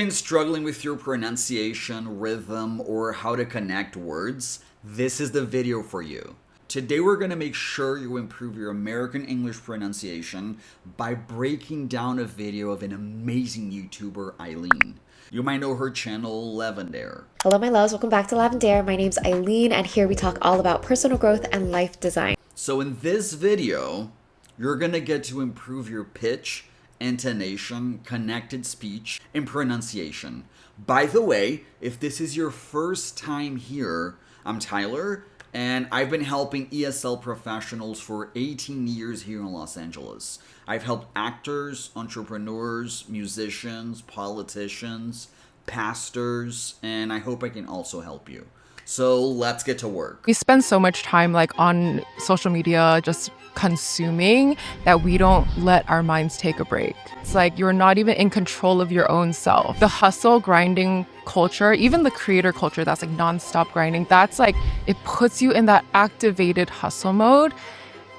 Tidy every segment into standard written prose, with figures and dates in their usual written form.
Been struggling with your pronunciation, rhythm, or how to connect words? This is the video for you. Today we're going to make sure you improve your American English pronunciation by breaking down a video of an amazing YouTuber, Aileen. You might know her channel, Lavendaire. Hello my loves, welcome back to Lavendaire. My name's Aileen and here we talk all about personal growth and life design. So in this video, you're going to get to improve your pitch, intonation, connected speech, and pronunciation. By the way, if this is your first time here, I'm Tyler, and I've been helping ESL professionals for 18 years here in Los Angeles. I've helped actors, entrepreneurs, musicians, politicians, pastors, and I hope I can also help you. So let's get to work. We spend so much time on social media just consuming that we don't let our minds take a break. It's like you're not even in control of your own self. The hustle grinding culture, even the creator culture that's nonstop grinding, that's it puts you in that activated hustle mode.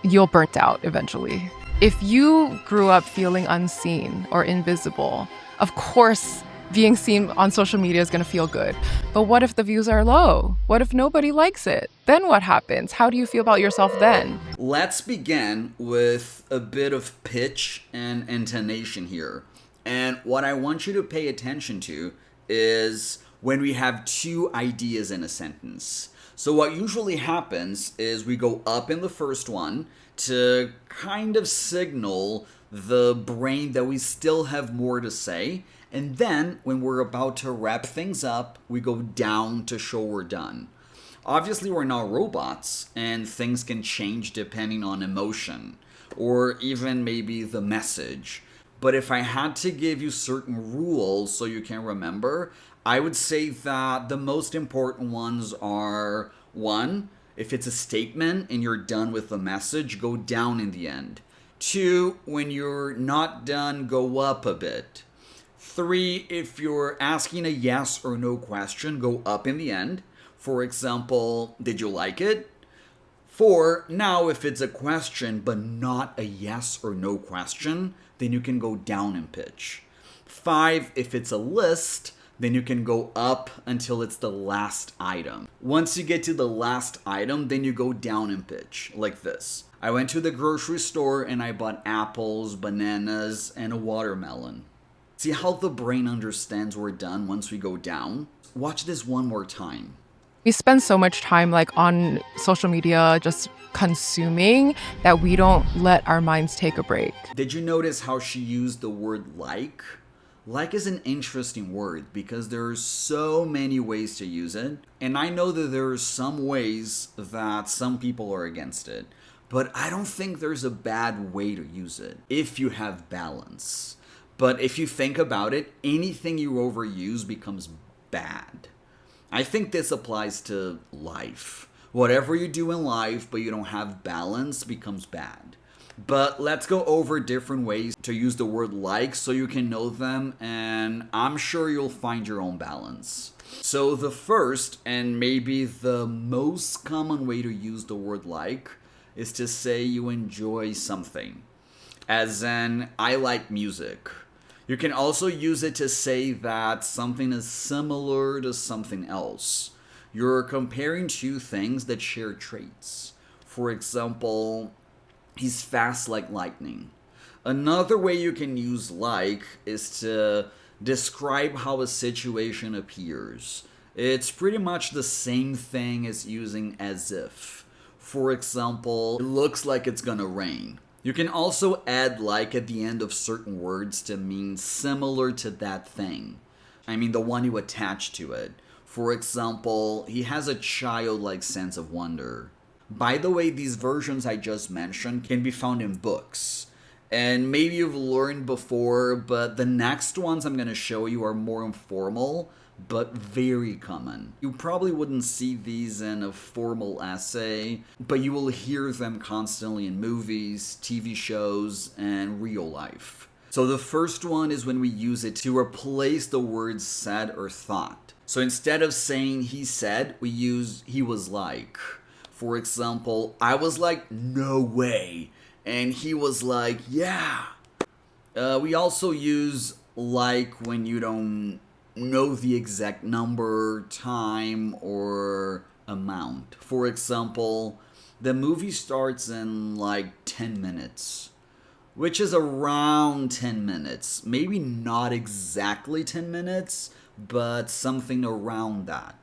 You'll burnt out eventually. If you grew up feeling unseen or invisible, of course being seen on social media is going to feel good. But what if the views are low? What if nobody likes it? Then what happens? How do you feel about yourself then? Let's begin with a bit of pitch and intonation here. And what I want you to pay attention to is when we have two ideas in a sentence. So what usually happens is we go up in the first one to kind of signal the brain that we still have more to say. And then when we're about to wrap things up, we go down to show we're done. Obviously, we're not robots, and things can change depending on emotion, or even maybe the message. But if I had to give you certain rules so you can remember, I would say that the most important ones are: 1, if it's a statement and you're done with the message, go down in the end. 2, when you're not done, go up a bit. 3, if you're asking a yes or no question, go up in the end. For example, did you like it? 4, now if it's a question but not a yes or no question, then you can go down in pitch. 5, if it's a list, then you can go up until it's the last item. Once you get to the last item, then you go down in pitch, like this. I went to the grocery store and I bought apples, bananas, and a watermelon. See how the brain understands we're done once we go down? Watch this one more time. We spend so much time on social media just consuming that we don't let our minds take a break. Did you notice how she used the word like? Like is an interesting word because there are so many ways to use it. And I know that there are some ways that some people are against it. But I don't think there's a bad way to use it if you have balance. But if you think about it, anything you overuse becomes bad. I think this applies to life. Whatever you do in life, but you don't have balance, becomes bad. But let's go over different ways to use the word like so you can know them, and I'm sure you'll find your own balance. So the first, and maybe the most common way to use the word like, is to say you enjoy something. As in, I like music. You can also use it to say that something is similar to something else. You're comparing two things that share traits. For example, he's fast like lightning. Another way you can use like is to describe how a situation appears. It's pretty much the same thing as using as if. For example, it looks like it's gonna rain. You can also add like at the end of certain words to mean similar to that thing. I mean the one you attach to it. For example, he has a childlike sense of wonder. By the way, these versions I just mentioned can be found in books. And maybe you've learned before, but the next ones I'm going to show you are more informal, but very common. You probably wouldn't see these in a formal essay, but you will hear them constantly in movies, TV shows, and real life. So the first one is when we use it to replace the words said or thought. So instead of saying he said, we use he was like. For example, I was like, no way. And he was like, yeah. We also use like when you don't know the exact number, time, or amount. For example, the movie starts in like 10 minutes, which is around 10 minutes. Maybe not exactly 10 minutes, but something around that.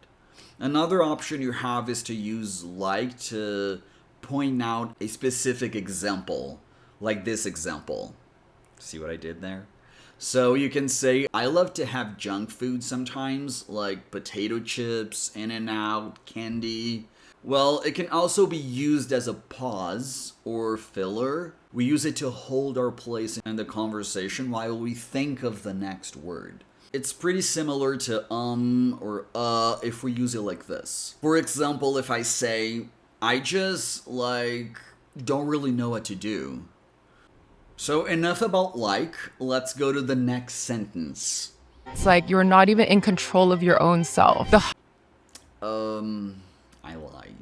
Another option you have is to use like to point out a specific example, like this example. See what I did there? So you can say, I love to have junk food sometimes, like potato chips, In-N-Out, candy. Well, it can also be used as a pause or filler. We use it to hold our place in the conversation while we think of the next word. It's pretty similar to or if we use it like this. For example, if I say, I just don't really know what to do. So enough about like, let's go to the next sentence. It's like you're not even in control of your own self. I lied.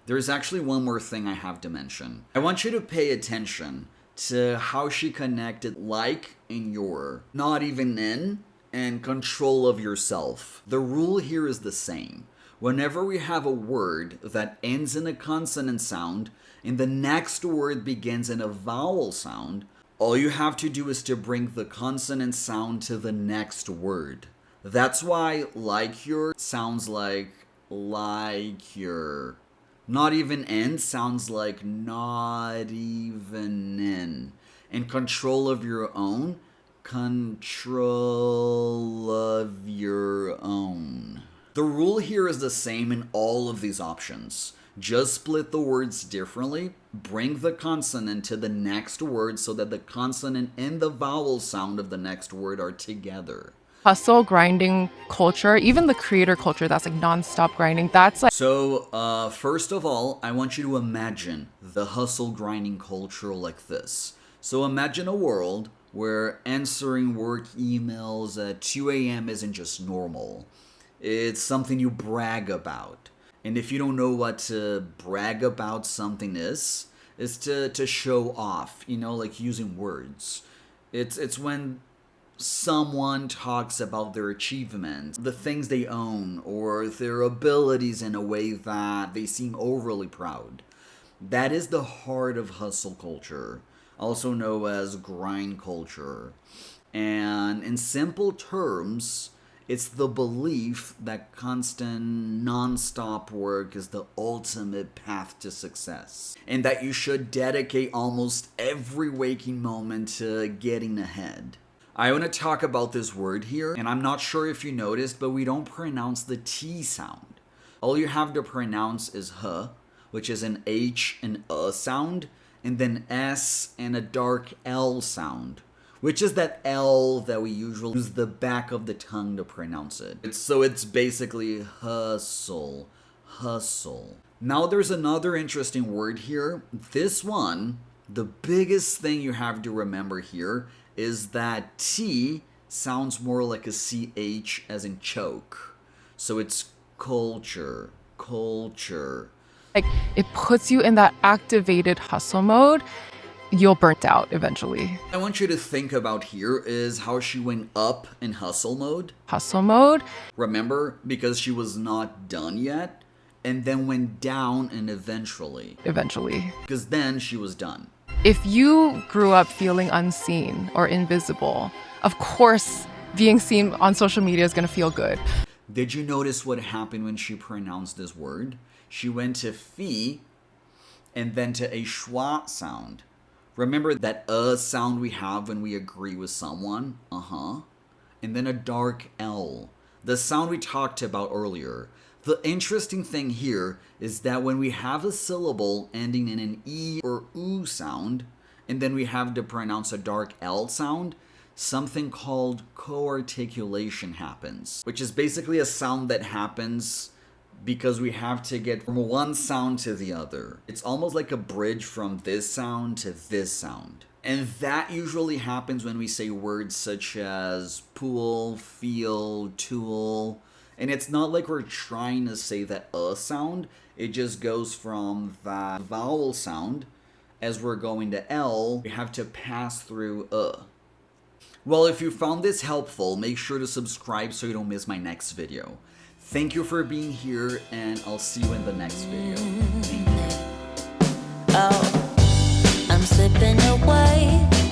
There's actually one more thing I have to mention. I want you to pay attention to how she connected like and your, not even in, and control of yourself. The rule here is the same. Whenever we have a word that ends in a consonant sound and the next word begins in a vowel sound, all you have to do is to bring the consonant sound to the next word. That's why like your sounds like your. Not even in sounds like not even in. And control of your own, control of your own. The rule here is the same in all of these options. Just split the words differently, bring the consonant to the next word so that the consonant and the vowel sound of the next word are together. Hustle grinding culture, even the creator culture that's like nonstop grinding, that's like. So, first of all, I want you to imagine the hustle grinding culture like this. So imagine a world where answering work emails at 2 a.m. isn't just normal. It's something you brag about. And if you don't know what to brag about something is to show off, like using words. It's when someone talks about their achievements, the things they own, or their abilities in a way that they seem overly proud. That is the heart of hustle culture, also known as grind culture. And in simple terms, it's the belief that constant, non-stop work is the ultimate path to success, and that you should dedicate almost every waking moment to getting ahead. I want to talk about this word here, and I'm not sure if you noticed, but we don't pronounce the T sound. All you have to pronounce is H, which is an H and sound, and then S and a dark L sound, which is that L that we usually use the back of the tongue to pronounce it. It's basically hustle, hustle. Now there's another interesting word here. This one, the biggest thing you have to remember here is that T sounds more like a CH as in choke. So it's culture, culture. Like it puts you in that activated hustle mode. You'll burnt out eventually. I want you to think about here is how she went up in hustle mode. Hustle mode. Remember? Because she was not done yet. And then went down and eventually. Because then she was done. If you grew up feeling unseen or invisible, of course, being seen on social media is going to feel good. Did you notice what happened when she pronounced this word? She went to fi and then to a schwa sound. Remember that sound we have when we agree with someone? And then a dark L. The sound we talked about earlier. The interesting thing here is that when we have a syllable ending in an E or U sound, and then we have to pronounce a dark L sound, something called co-articulation happens, which is basically a sound that happens because we have to get from one sound to the other. It's almost like a bridge from this sound to this sound. And that usually happens when we say words such as pool, feel, tool. And it's not like we're trying to say that sound. It just goes from that vowel sound. As we're going to L, we have to pass through Well, if you found this helpful, make sure to subscribe so you don't miss my next video. Thank you for being here, and I'll see you in the next video. Thank you. Oh, I'm slipping away.